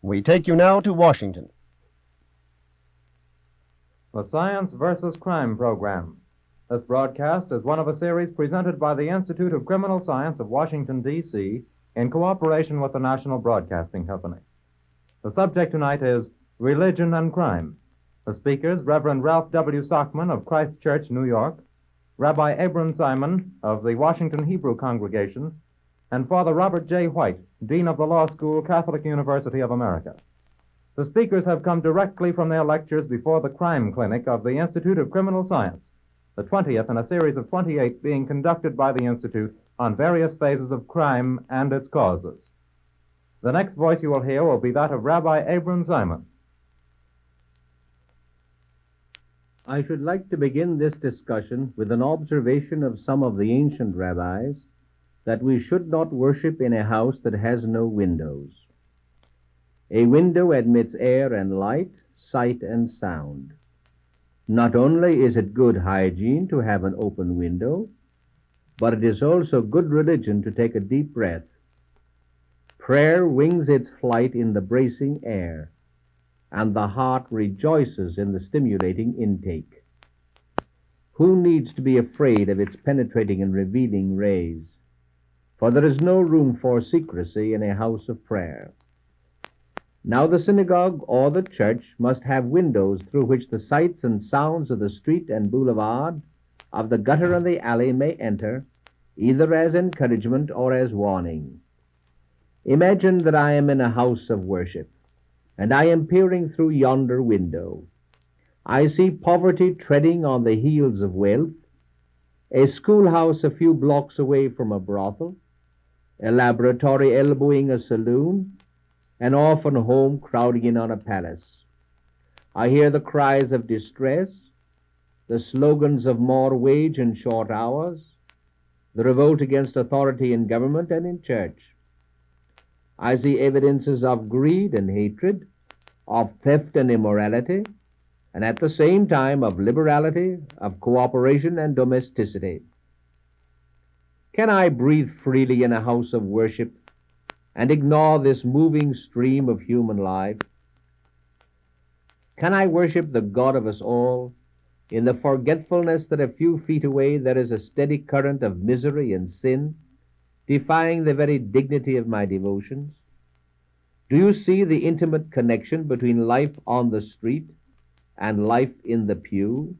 We take you now to Washington. The Science versus Crime program. This broadcast is one of a series presented by the Institute of Criminal Science of Washington, D.C., in cooperation with the National Broadcasting Company. The subject tonight is Religion and Crime. The speakers, Reverend Ralph W. Stockman of Christ Church, New York, Rabbi Abram Simon of the Washington Hebrew Congregation, and Father Robert J. White, Dean of the Law School, Catholic University of America. The speakers have come directly from their lectures before the Crime Clinic of the Institute of Criminal Science, the 20th in a series of 28 being conducted by the Institute on various phases of crime and its causes. The next voice you will hear will be that of Rabbi Abram Simon. I should like to begin this discussion with an observation of some of the ancient rabbis that we should not worship in a house that has no windows. A window admits air and light, sight and sound. Not only is it good hygiene to have an open window, but it is also good religion to take a deep breath. Prayer wings its flight in the bracing air, and the heart rejoices in the stimulating intake. Who needs to be afraid of its penetrating and revealing rays? For there is no room for secrecy in a house of prayer. Now the synagogue or the church must have windows through which the sights and sounds of the street and boulevard, of the gutter and the alley may enter, either as encouragement or as warning. Imagine that I am in a house of worship, and I am peering through yonder window. I see poverty treading on the heels of wealth, a schoolhouse a few blocks away from a brothel, a laboratory elbowing a saloon, an orphan home crowding in on a palace. I hear the cries of distress, the slogans of more wage and short hours, the revolt against authority in government and in church. I see evidences of greed and hatred, of theft and immorality, and at the same time of liberality, of cooperation and domesticity. Can I breathe freely in a house of worship and ignore this moving stream of human life? Can I worship the God of us all in the forgetfulness that a few feet away there is a steady current of misery and sin, defying the very dignity of my devotions? Do you see the intimate connection between life on the street and life in the pew?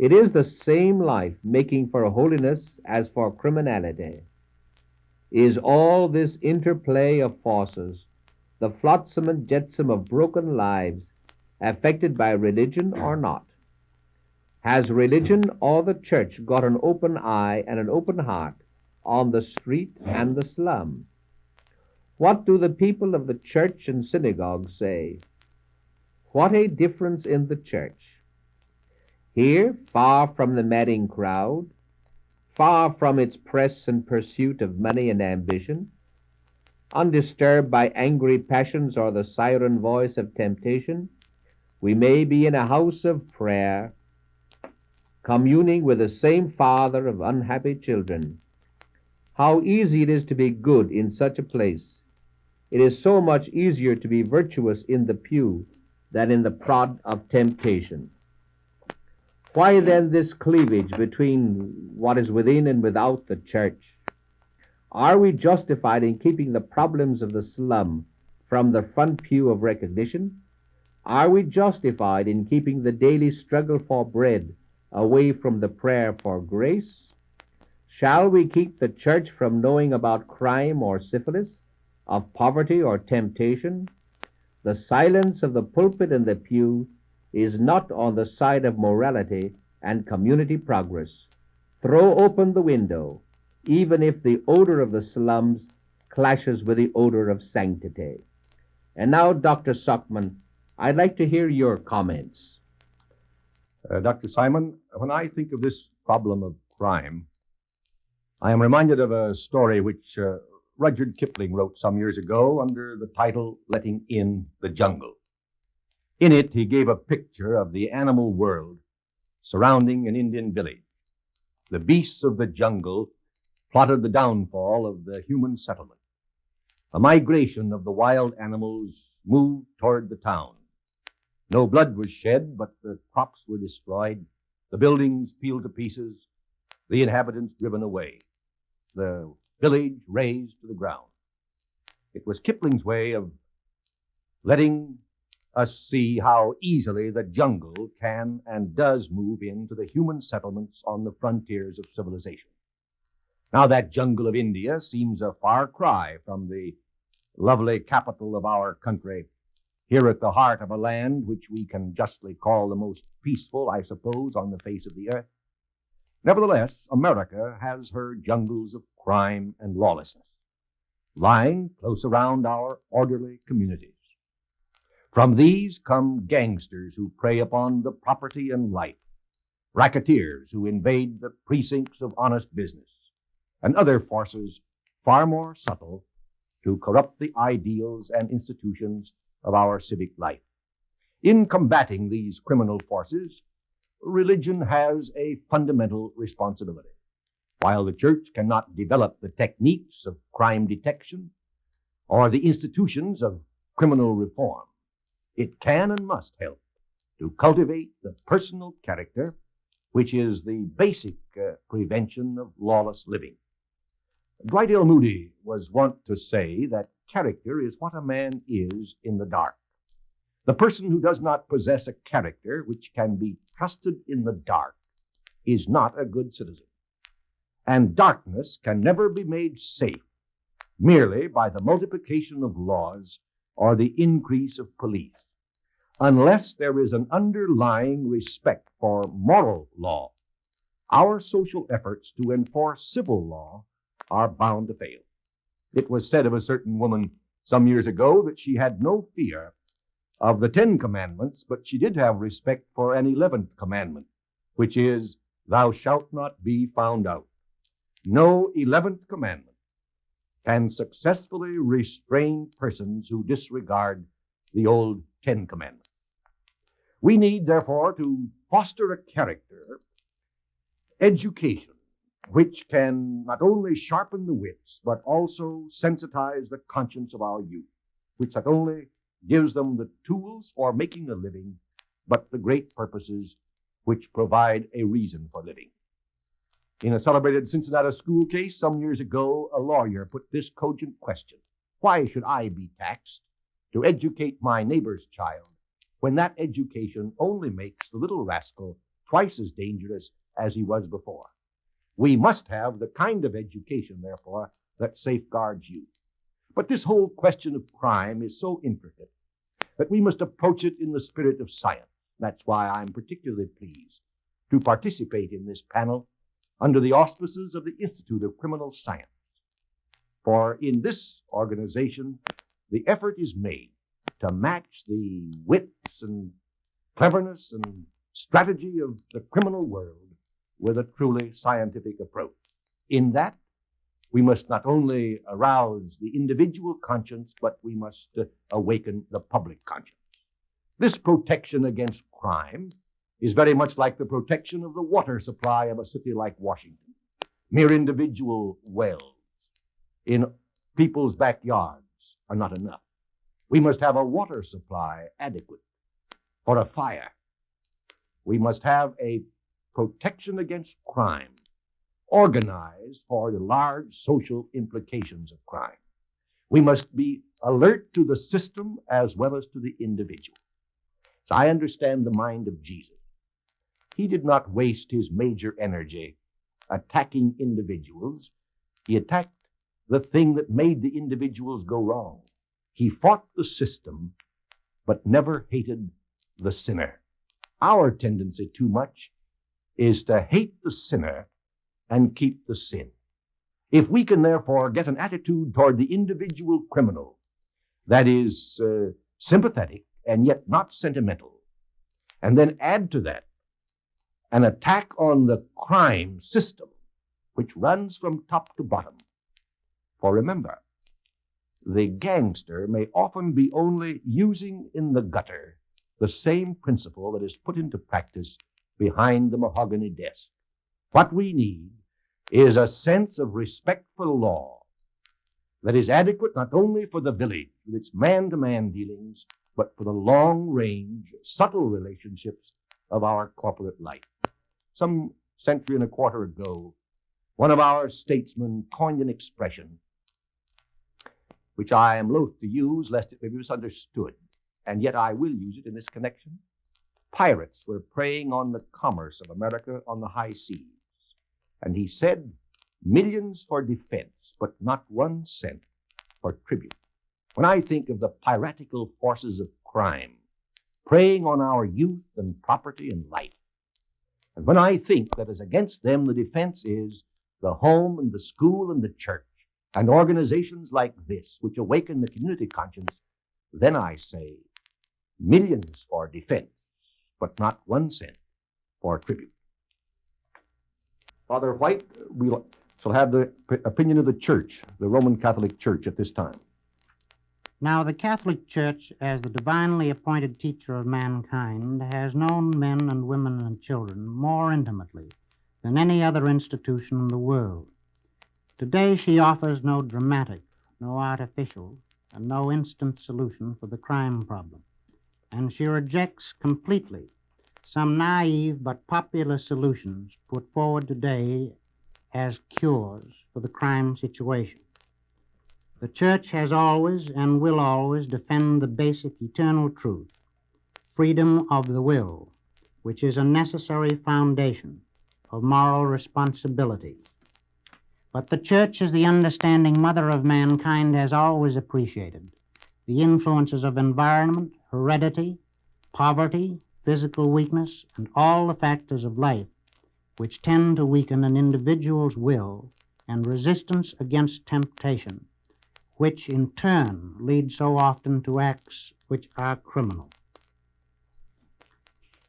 It is the same life making for holiness as for criminality. Is all this interplay of forces, the flotsam and jetsam of broken lives, affected by religion or not? Has religion or the church got an open eye and an open heart on the street and the slum? What do the people of the church and synagogue say? What a difference in the church! Here, far from the madding crowd, far from its press and pursuit of money and ambition, undisturbed by angry passions or the siren voice of temptation, we may be in a house of prayer, communing with the same Father of unhappy children. How easy it is to be good in such a place! It is so much easier to be virtuous in the pew than in the prod of temptation. Why then this cleavage between what is within and without the church? Are we justified in keeping the problems of the slum from the front pew of recognition? Are we justified in keeping the daily struggle for bread away from the prayer for grace? Shall we keep the church from knowing about crime or syphilis, of poverty or temptation? The silence of the pulpit and the pew is not on the side of morality and community progress. Throw open the window, even if the odor of the slums clashes with the odor of sanctity. And now, Dr. Stockman, I'd like to hear your comments. Dr. Simon, when I think of this problem of crime, I am reminded of a story which Rudyard Kipling wrote some years ago under the title Letting in the Jungle. In it, he gave a picture of the animal world surrounding an Indian village. The beasts of the jungle plotted the downfall of the human settlement. A migration of the wild animals moved toward the town. No blood was shed, but the crops were destroyed, the buildings peeled to pieces, the inhabitants driven away, the village razed to the ground. It was Kipling's way of letting us see how easily the jungle can and does move into the human settlements on the frontiers of civilization. Now that jungle of India seems a far cry from the lovely capital of our country, here at the heart of a land which we can justly call the most peaceful, I suppose, on the face of the earth. Nevertheless, America has her jungles of crime and lawlessness, lying close around our orderly communities. From these come gangsters who prey upon the property and life, racketeers who invade the precincts of honest business, and other forces far more subtle to corrupt the ideals and institutions of our civic life. In combating these criminal forces, religion has a fundamental responsibility. While the church cannot develop the techniques of crime detection or the institutions of criminal reform, it can and must help to cultivate the personal character, which is the basic prevention of lawless living. Dwight L. Moody was wont to say that character is what a man is in the dark. The person who does not possess a character which can be trusted in the dark is not a good citizen. And darkness can never be made safe merely by the multiplication of laws or the increase of police, unless there is an underlying respect for moral law. Our social efforts to enforce civil law are bound to fail. It was said of a certain woman some years ago that she had no fear of the 10 commandments, but she did have respect for an 11th commandment, which is, thou shalt not be found out. No 11th commandment can successfully restrain persons who disregard the old 10 commandments. We need, therefore, to foster a character, education, which can not only sharpen the wits, but also sensitize the conscience of our youth, which not only gives them the tools for making a living, but the great purposes which provide a reason for living. In a celebrated Cincinnati school case some years ago, a lawyer put this cogent question: why should I be taxed to educate my neighbor's child when that education only makes the little rascal twice as dangerous as he was before? We must have the kind of education, therefore, that safeguards youth. But this whole question of crime is so intricate that we must approach it in the spirit of science. That's why I'm particularly pleased to participate in this panel under the auspices of the Institute of Criminal Science. For in this organization, the effort is made to match the wits and cleverness and strategy of the criminal world with a truly scientific approach. In that, we must not only arouse the individual conscience, but we must awaken the public conscience. This protection against crime is very much like the protection of the water supply of a city like Washington. Mere individual wells in people's backyards are not enough. We must have a water supply adequate for a fire. We must have a protection against crime organized for the large social implications of crime. We must be alert to the system as well as to the individual. As I understand the mind of Jesus, he did not waste his major energy attacking individuals. He attacked the thing that made the individuals go wrong. He fought the system, but never hated the sinner. Our tendency too much is to hate the sinner and keep the sin. If we can therefore get an attitude toward the individual criminal that is sympathetic and yet not sentimental, and then add to that an attack on the crime system, which runs from top to bottom. For remember, the gangster may often be only using in the gutter the same principle that is put into practice behind the mahogany desk. What we need is a sense of respect for law that is adequate not only for the village with its man-to-man dealings, but for the long-range, subtle relationships of our corporate life. Some century and a quarter ago, one of our statesmen coined an expression which I am loath to use lest it may be misunderstood, and yet I will use it in this connection. Pirates were preying on the commerce of America on the high seas, and he said, millions for defense, but not 1 cent for tribute. When I think of the piratical forces of crime preying on our youth and property and life, and when I think that as against them the defense is the home and the school and the church and organizations like this which awaken the community conscience, then I say millions for defense, but not 1 cent for tribute. Father White, we shall have the opinion of the Church, the Roman Catholic Church, at this time. Now, the Catholic Church, as the divinely appointed teacher of mankind, has known men and women and children more intimately than any other institution in the world. Today, she offers no dramatic, no artificial, and no instant solution for the crime problem, and she rejects completely some naive but popular solutions put forward today as cures for the crime situation. The Church has always and will always defend the basic eternal truth, freedom of the will, which is a necessary foundation of moral responsibility. But the Church, as the understanding mother of mankind, has always appreciated the influences of environment, heredity, poverty, physical weakness, and all the factors of life which tend to weaken an individual's will and resistance against temptation, which in turn lead so often to acts which are criminal.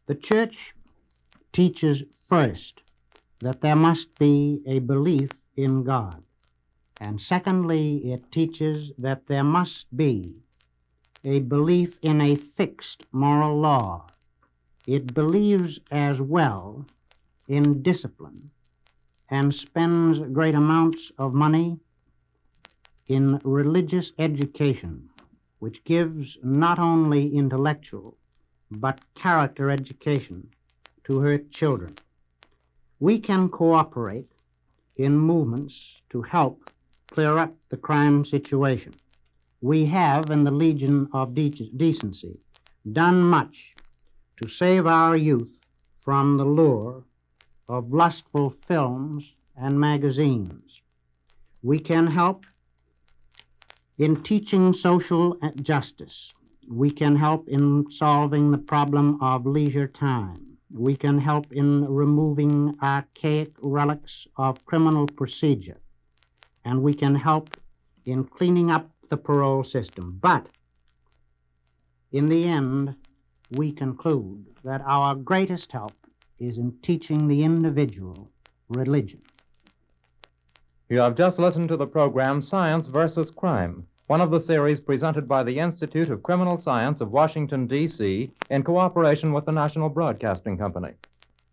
The Church teaches first that there must be a belief in God, and secondly, it teaches that there must be a belief in a fixed moral law. It believes as well in discipline and spends great amounts of money in religious education, which gives not only intellectual but character education to her children. We can cooperate in movements to help clear up the crime situation. We have, in the Legion of Decency, done much to save our youth from the lure of lustful films and magazines. We can help in teaching social justice. We can help in solving the problem of leisure time. We can help in removing archaic relics of criminal procedure. And we can help in cleaning up the parole system. But in the end, we conclude that our greatest help is in teaching the individual religion. You have just listened to the program Science versus Crime, one of the series presented by the Institute of Criminal Science of Washington, D.C., in cooperation with the National Broadcasting Company.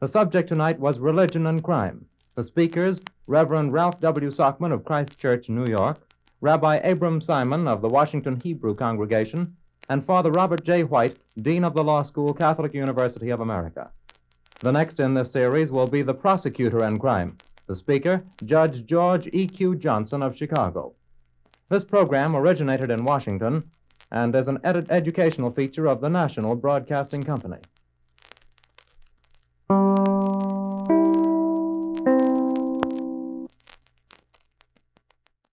The subject tonight was Religion and Crime. The speakers, Reverend Ralph W. Stockman of Christ Church, New York, Rabbi Abram Simon of the Washington Hebrew Congregation, and Father Robert J. White, Dean of the Law School, Catholic University of America. The next in this series will be The Prosecutor and Crime. The speaker, Judge George E.Q. Johnson of Chicago. This program originated in Washington and is an educational feature of the National Broadcasting Company.